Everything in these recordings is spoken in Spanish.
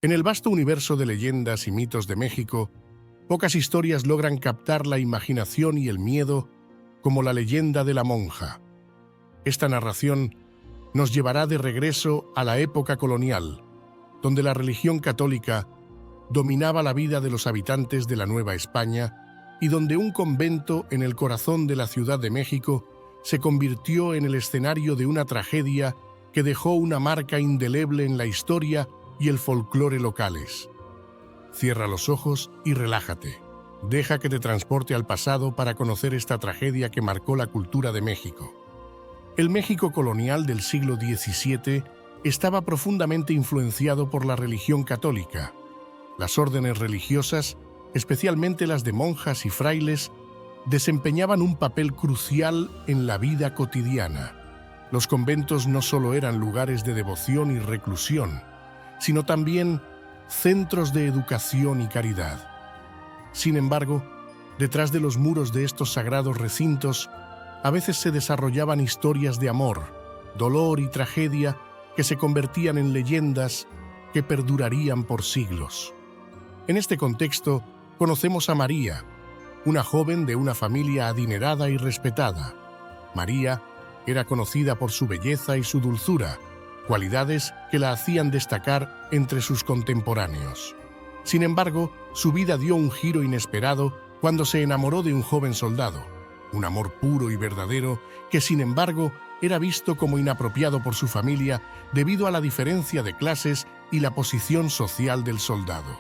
En el vasto universo de leyendas y mitos de México, pocas historias logran captar la imaginación y el miedo como la leyenda de la monja. Esta narración nos llevará de regreso a la época colonial, donde la religión católica dominaba la vida de los habitantes de la Nueva España y donde un convento en el corazón de la Ciudad de México se convirtió en el escenario de una tragedia que dejó una marca indeleble en la historia y el folclore locales. Cierra los ojos y relájate. Deja que te transporte al pasado para conocer esta tragedia que marcó la cultura de México. El México colonial del siglo XVII estaba profundamente influenciado por la religión católica. Las órdenes religiosas, especialmente las de monjas y frailes, desempeñaban un papel crucial en la vida cotidiana. Los conventos no solo eran lugares de devoción y reclusión, sino también centros de educación y caridad. Sin embargo, detrás de los muros de estos sagrados recintos, a veces se desarrollaban historias de amor, dolor y tragedia que se convertían en leyendas que perdurarían por siglos. En este contexto, conocemos a María, una joven de una familia adinerada y respetada. María era conocida por su belleza y su dulzura, cualidades que la hacían destacar entre sus contemporáneos. Sin embargo, su vida dio un giro inesperado cuando se enamoró de un joven soldado, un amor puro y verdadero que, sin embargo, era visto como inapropiado por su familia debido a la diferencia de clases y la posición social del soldado.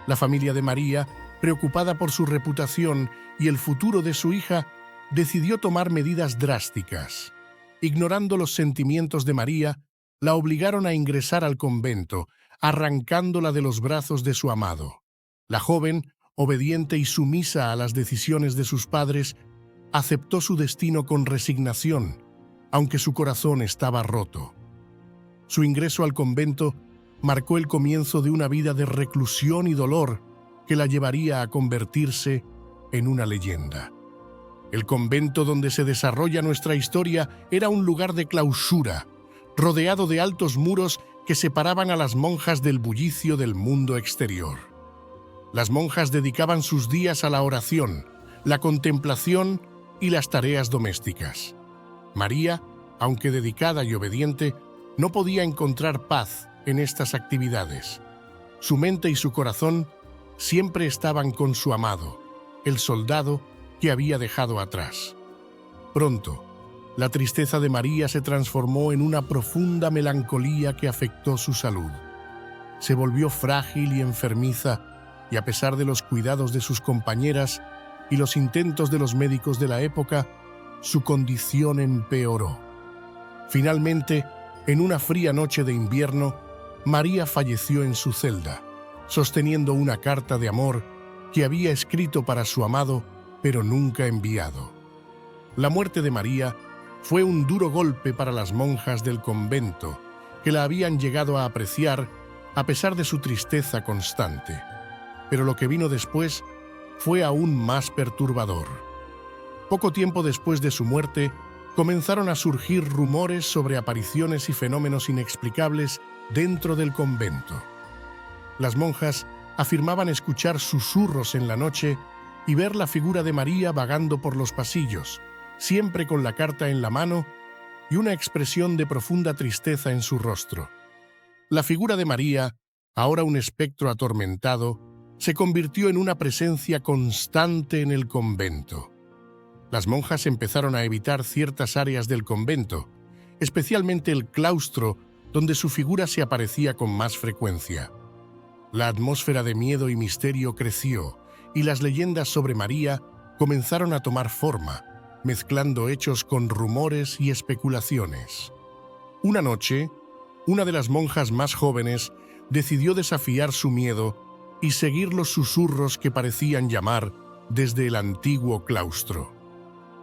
La familia de María, preocupada por su reputación y el futuro de su hija, decidió tomar medidas drásticas. Ignorando los sentimientos de María, la obligaron a ingresar al convento, arrancándola de los brazos de su amado. La joven, obediente y sumisa a las decisiones de sus padres, aceptó su destino con resignación, aunque su corazón estaba roto. Su ingreso al convento marcó el comienzo de una vida de reclusión y dolor que la llevaría a convertirse en una leyenda. El convento donde se desarrolla nuestra historia era un lugar de clausura, rodeado de altos muros que separaban a las monjas del bullicio del mundo exterior. Las monjas dedicaban sus días a la oración, la contemplación y las tareas domésticas. María, aunque dedicada y obediente, no podía encontrar paz en estas actividades. Su mente y su corazón siempre estaban con su amado, el soldado que había dejado atrás. Pronto, la tristeza de María se transformó en una profunda melancolía que afectó su salud. Se volvió frágil y enfermiza, y a pesar de los cuidados de sus compañeras y los intentos de los médicos de la época, su condición empeoró. Finalmente, en una fría noche de invierno, María falleció en su celda, sosteniendo una carta de amor que había escrito para su amado, pero nunca enviado. La muerte de María fue un duro golpe para las monjas del convento, que la habían llegado a apreciar a pesar de su tristeza constante. Pero lo que vino después fue aún más perturbador. Poco tiempo después de su muerte, comenzaron a surgir rumores sobre apariciones y fenómenos inexplicables dentro del convento. Las monjas afirmaban escuchar susurros en la noche y ver la figura de María vagando por los pasillos, siempre con la carta en la mano y una expresión de profunda tristeza en su rostro. La figura de María, ahora un espectro atormentado, se convirtió en una presencia constante en el convento. Las monjas empezaron a evitar ciertas áreas del convento, especialmente el claustro, donde su figura se aparecía con más frecuencia. La atmósfera de miedo y misterio creció, y las leyendas sobre María comenzaron a tomar forma, mezclando hechos con rumores y especulaciones. Una noche, una de las monjas más jóvenes decidió desafiar su miedo y seguir los susurros que parecían llamar desde el antiguo claustro.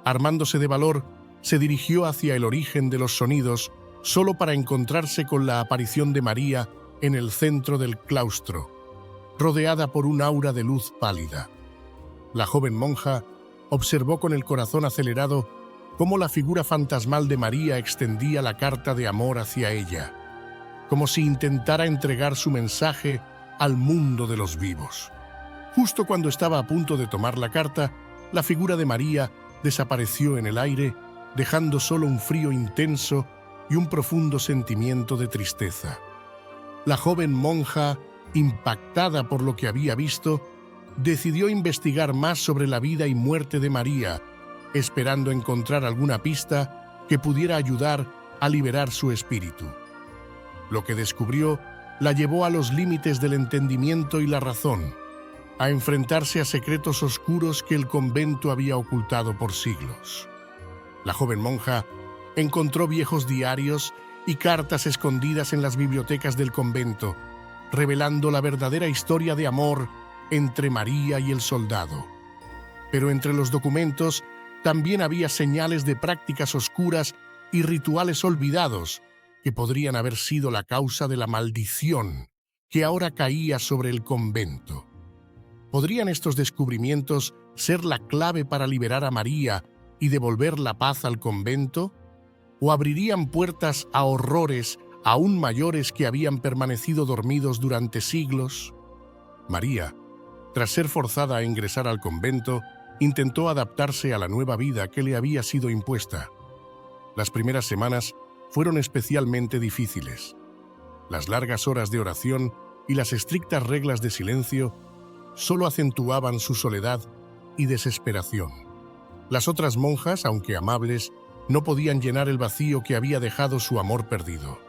Armándose de valor, se dirigió hacia el origen de los sonidos solo para encontrarse con la aparición de María en el centro del claustro, rodeada por un aura de luz pálida. La joven monja observó con el corazón acelerado cómo la figura fantasmal de María extendía la carta de amor hacia ella. como si intentara entregar su mensaje al mundo de los vivos. Justo cuando estaba a punto de tomar la carta, la figura de María desapareció en el aire, dejando solo un frío intenso y un profundo sentimiento de tristeza. La joven monja, impactada por lo que había visto, decidió investigar más sobre la vida y muerte de María, esperando encontrar alguna pista que pudiera ayudar a liberar su espíritu. Lo que descubrió la llevó a los límites del entendimiento y la razón, a enfrentarse a secretos oscuros que el convento había ocultado por siglos. La joven monja encontró viejos diarios y cartas escondidas en las bibliotecas del convento, revelando la verdadera historia de amor entre María y el soldado. Pero entre los documentos también había señales de prácticas oscuras y rituales olvidados que podrían haber sido la causa de la maldición que ahora caía sobre el convento. ¿Podrían estos descubrimientos ser la clave para liberar a María y devolver la paz al convento? ¿O abrirían puertas a horrores aún mayores que habían permanecido dormidos durante siglos? María, tras ser forzada a ingresar al convento, intentó adaptarse a la nueva vida que le había sido impuesta. Las primeras semanas fueron especialmente difíciles. Las largas horas de oración y las estrictas reglas de silencio solo acentuaban su soledad y desesperación. Las otras monjas, aunque amables, no podían llenar el vacío que había dejado su amor perdido.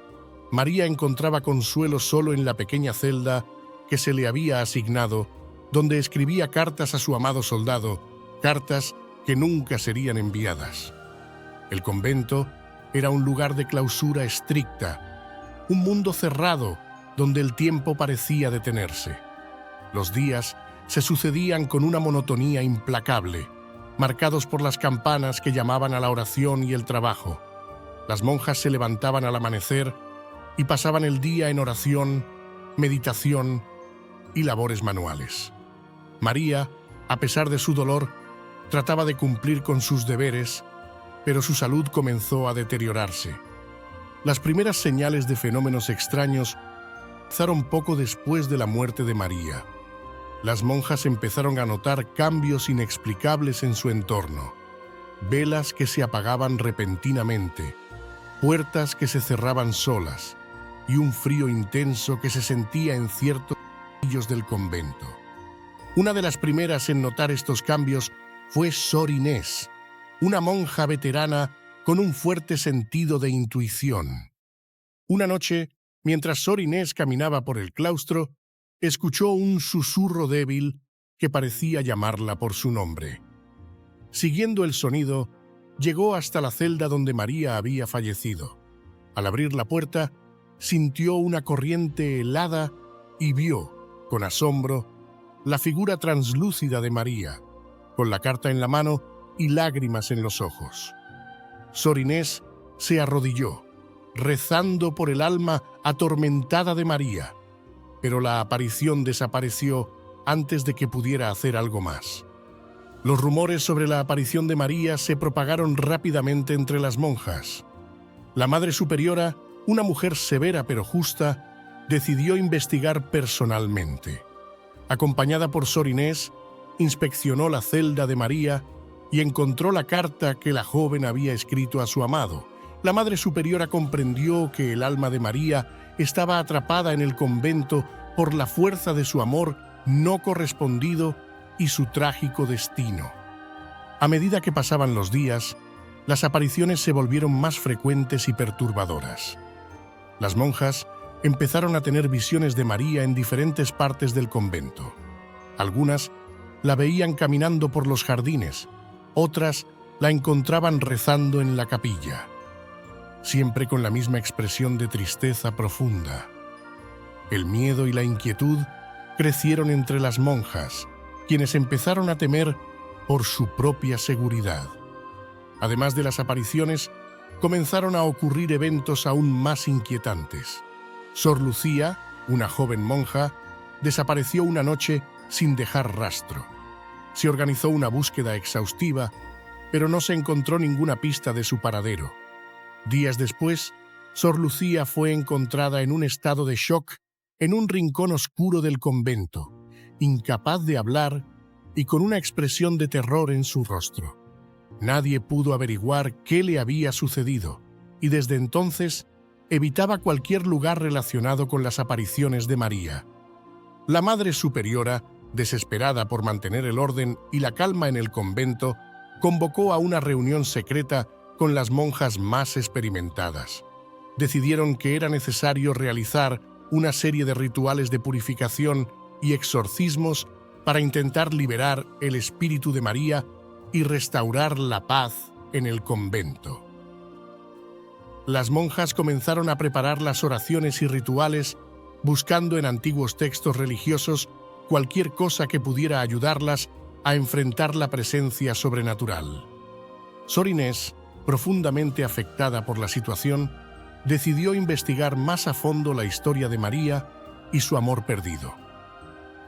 María encontraba consuelo solo en la pequeña celda que se le había asignado, donde escribía cartas a su amado soldado, cartas que nunca serían enviadas. El convento era un lugar de clausura estricta, un mundo cerrado donde el tiempo parecía detenerse. Los días se sucedían con una monotonía implacable, marcados por las campanas que llamaban a la oración y el trabajo. Las monjas se levantaban al amanecer y pasaban el día en oración, meditación y labores manuales. María, a pesar de su dolor, trataba de cumplir con sus deberes, pero su salud comenzó a deteriorarse. Las primeras señales de fenómenos extraños empezaron poco después de la muerte de María. Las monjas empezaron a notar cambios inexplicables en su entorno. Velas que se apagaban repentinamente, puertas que se cerraban solas y un frío intenso que se sentía en ciertos pasillos del convento. Una de las primeras en notar estos cambios fue Sor Inés, una monja veterana con un fuerte sentido de intuición. Una noche, mientras Sor Inés caminaba por el claustro, escuchó un susurro débil que parecía llamarla por su nombre. Siguiendo el sonido, llegó hasta la celda donde María había fallecido. Al abrir la puerta, sintió una corriente helada y vio, con asombro, la figura translúcida de María, con la carta en la mano y lágrimas en los ojos. Sor Inés se arrodilló, rezando por el alma atormentada de María, pero la aparición desapareció antes de que pudiera hacer algo más. Los rumores sobre la aparición de María se propagaron rápidamente entre las monjas. La Madre Superiora, una mujer severa pero justa, decidió investigar personalmente. Acompañada por Sor Inés, inspeccionó la celda de María y encontró la carta que la joven había escrito a su amado. La Madre Superiora comprendió que el alma de María estaba atrapada en el convento por la fuerza de su amor no correspondido y su trágico destino. A medida que pasaban los días, las apariciones se volvieron más frecuentes y perturbadoras. Las monjas empezaron a tener visiones de María en diferentes partes del convento. Algunas la veían caminando por los jardines, otras la encontraban rezando en la capilla, siempre con la misma expresión de tristeza profunda. El miedo y la inquietud crecieron entre las monjas, quienes empezaron a temer por su propia seguridad. Además de las apariciones, comenzaron a ocurrir eventos aún más inquietantes. Sor Lucía, una joven monja, desapareció una noche sin dejar rastro. Se organizó una búsqueda exhaustiva, pero no se encontró ninguna pista de su paradero. Días después, Sor Lucía fue encontrada en un estado de shock en un rincón oscuro del convento, incapaz de hablar y con una expresión de terror en su rostro. Nadie pudo averiguar qué le había sucedido y desde entonces evitaba cualquier lugar relacionado con las apariciones de María. La Madre Superiora, desesperada por mantener el orden y la calma en el convento, convocó a una reunión secreta con las monjas más experimentadas. Decidieron que era necesario realizar una serie de rituales de purificación y exorcismos para intentar liberar el espíritu de María y restaurar la paz en el convento. Las monjas comenzaron a preparar las oraciones y rituales, buscando en antiguos textos religiosos cualquier cosa que pudiera ayudarlas a enfrentar la presencia sobrenatural. Sor Inés, profundamente afectada por la situación, decidió investigar más a fondo la historia de María y su amor perdido.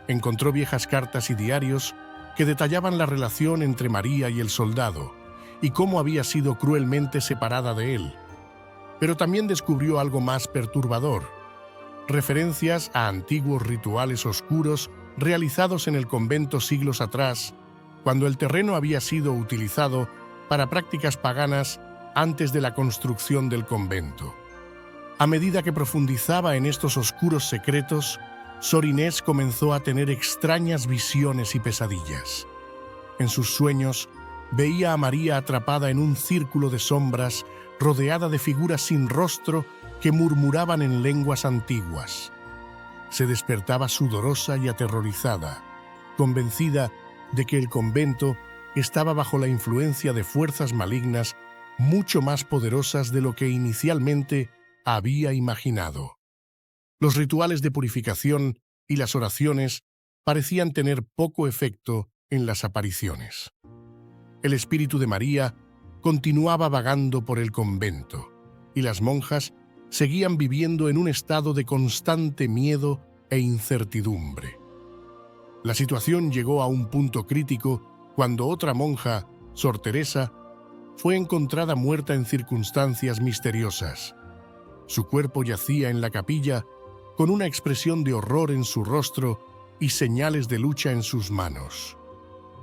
Encontró viejas cartas y diarios que detallaban la relación entre María y el soldado y cómo había sido cruelmente separada de él. Pero también descubrió algo más perturbador: referencias a antiguos rituales oscuros realizados en el convento siglos atrás, cuando el terreno había sido utilizado para prácticas paganas antes de la construcción del convento. A medida que profundizaba en estos oscuros secretos, Sor Inés comenzó a tener extrañas visiones y pesadillas. En sus sueños, veía a María atrapada en un círculo de sombras, rodeada de figuras sin rostro que murmuraban en lenguas antiguas. Se despertaba sudorosa y aterrorizada, convencida de que el convento estaba bajo la influencia de fuerzas malignas mucho más poderosas de lo que inicialmente había imaginado. Los rituales de purificación y las oraciones parecían tener poco efecto en las apariciones. El espíritu de María continuaba vagando por el convento y las monjas seguían viviendo en un estado de constante miedo e incertidumbre. La situación llegó a un punto crítico cuando otra monja, Sor Teresa, fue encontrada muerta en circunstancias misteriosas. Su cuerpo yacía en la capilla con una expresión de horror en su rostro y señales de lucha en sus manos.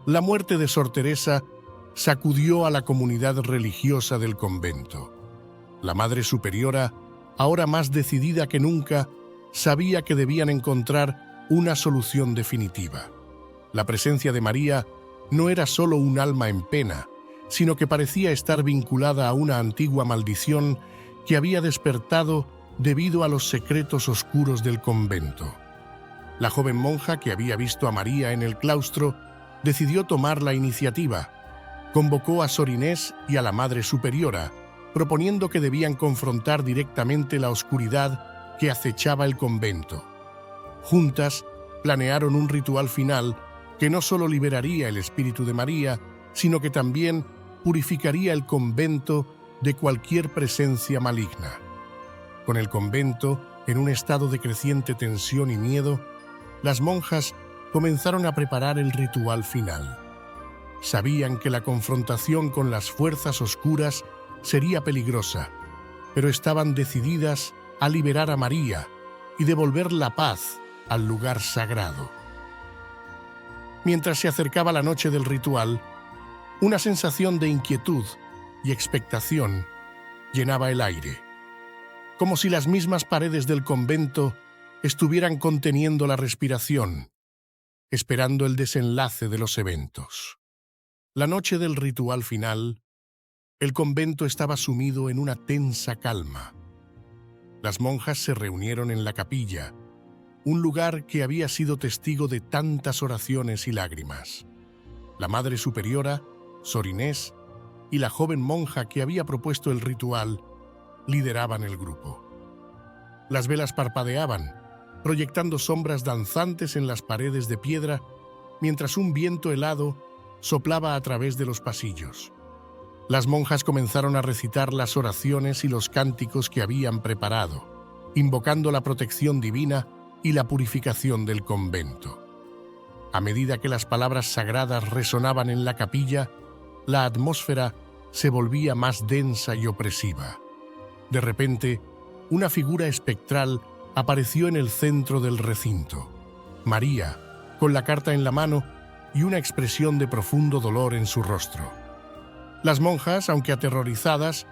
La muerte de Sor Teresa sacudió a la comunidad religiosa del convento. La Madre Superiora, ahora más decidida que nunca, sabía que debían encontrar una solución definitiva. La presencia de María no era solo un alma en pena, sino que parecía estar vinculada a una antigua maldición que había despertado debido a los secretos oscuros del convento. La joven monja que había visto a María en el claustro decidió tomar la iniciativa. Convocó a Sor Inés y a la Madre Superiora, proponiendo que debían confrontar directamente la oscuridad que acechaba el convento. Juntas, planearon un ritual final que no solo liberaría el espíritu de María, sino que también purificaría el convento de cualquier presencia maligna. Con el convento en un estado de creciente tensión y miedo, las monjas comenzaron a preparar el ritual final. Sabían que la confrontación con las fuerzas oscuras sería peligrosa, pero estaban decididas a liberar a María y devolver la paz al lugar sagrado. Mientras se acercaba la noche del ritual, una sensación de inquietud y expectación llenaba el aire, como si las mismas paredes del convento estuvieran conteniendo la respiración, esperando el desenlace de los eventos. La noche del ritual final, el convento estaba sumido en una tensa calma. Las monjas se reunieron en la capilla, un lugar que había sido testigo de tantas oraciones y lágrimas. La Madre Superiora, Sor Inés, y la joven monja que había propuesto el ritual lideraban el grupo. Las velas parpadeaban, proyectando sombras danzantes en las paredes de piedra, mientras un viento helado soplaba a través de los pasillos. Las monjas comenzaron a recitar las oraciones y los cánticos que habían preparado, invocando la protección divina y la purificación del convento. A medida que las palabras sagradas resonaban en la capilla, la atmósfera se volvía más densa y opresiva. De repente, una figura espectral apareció en el centro del recinto. María, con la carta en la mano y una expresión de profundo dolor en su rostro. Las monjas, aunque aterrorizadas,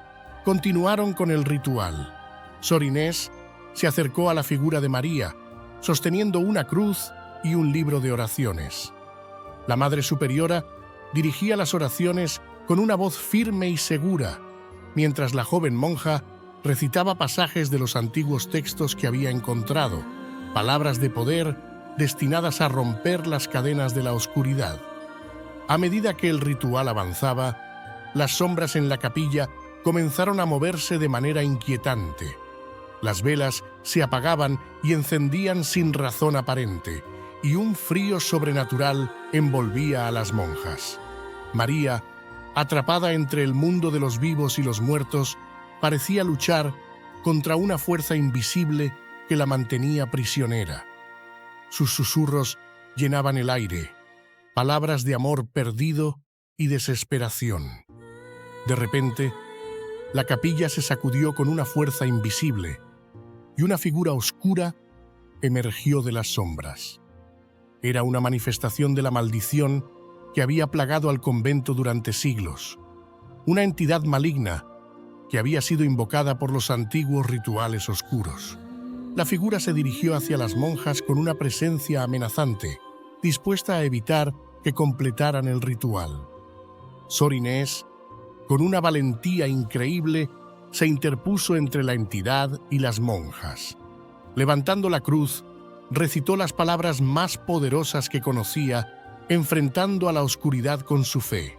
continuaron con el ritual. Sor Inés se acercó a la figura de María, sosteniendo una cruz y un libro de oraciones. La Madre Superiora dirigía las oraciones con una voz firme y segura, mientras la joven monja recitaba pasajes de los antiguos textos que había encontrado, palabras de poder destinadas a romper las cadenas de la oscuridad. A medida que el ritual avanzaba, las sombras en la capilla comenzaron a moverse de manera inquietante. Las velas se apagaban y encendían sin razón aparente, y un frío sobrenatural envolvía a las monjas. María, atrapada entre el mundo de los vivos y los muertos, parecía luchar contra una fuerza invisible que la mantenía prisionera. Sus susurros llenaban el aire, palabras de amor perdido y desesperación. De repente, la capilla se sacudió con una fuerza invisible y una figura oscura emergió de las sombras. Era una manifestación de la maldición que había plagado al convento durante siglos, una entidad maligna que había sido invocada por los antiguos rituales oscuros. La figura se dirigió hacia las monjas con una presencia amenazante, dispuesta a evitar que completaran el ritual. Sor Inés, con una valentía increíble, se interpuso entre la entidad y las monjas. Levantando la cruz, recitó las palabras más poderosas que conocía, enfrentando a la oscuridad con su fe.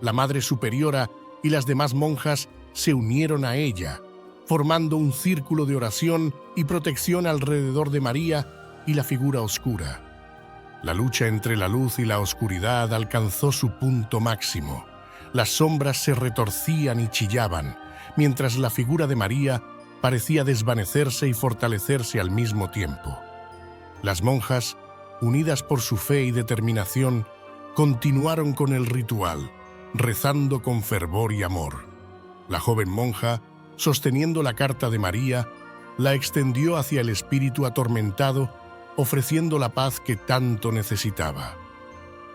La Madre Superiora y las demás monjas se unieron a ella, formando un círculo de oración y protección alrededor de María y la figura oscura. La lucha entre la luz y la oscuridad alcanzó su punto máximo. Las sombras se retorcían y chillaban, mientras la figura de María parecía desvanecerse y fortalecerse al mismo tiempo. Las monjas, unidas por su fe y determinación, continuaron con el ritual, rezando con fervor y amor. La joven monja, sosteniendo la carta de María, la extendió hacia el espíritu atormentado, ofreciendo la paz que tanto necesitaba.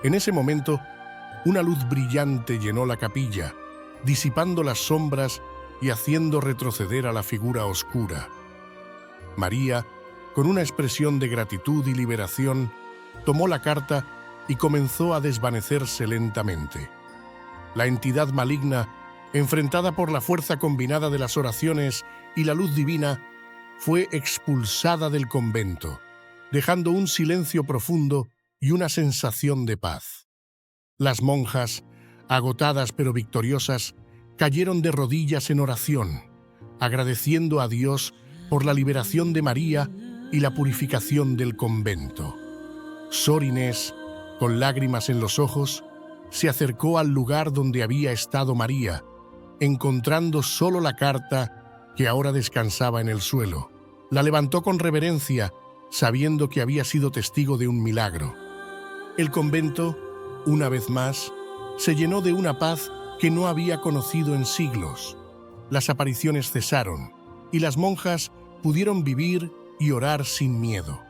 En ese momento, una luz brillante llenó la capilla, disipando las sombras y haciendo retroceder a la figura oscura. María, con una expresión de gratitud y liberación, tomó la carta y comenzó a desvanecerse lentamente. La entidad maligna, enfrentada por la fuerza combinada de las oraciones y la luz divina, fue expulsada del convento, dejando un silencio profundo y una sensación de paz. Las monjas, agotadas pero victoriosas, cayeron de rodillas en oración, agradeciendo a Dios por la liberación de María y la purificación del convento. Sor Inés, con lágrimas en los ojos, se acercó al lugar donde había estado María, encontrando solo la carta que ahora descansaba en el suelo. La levantó con reverencia, sabiendo que había sido testigo de un milagro. El convento, una vez más, se llenó de una paz que no había conocido en siglos. Las apariciones cesaron y las monjas pudieron vivir y orar sin miedo.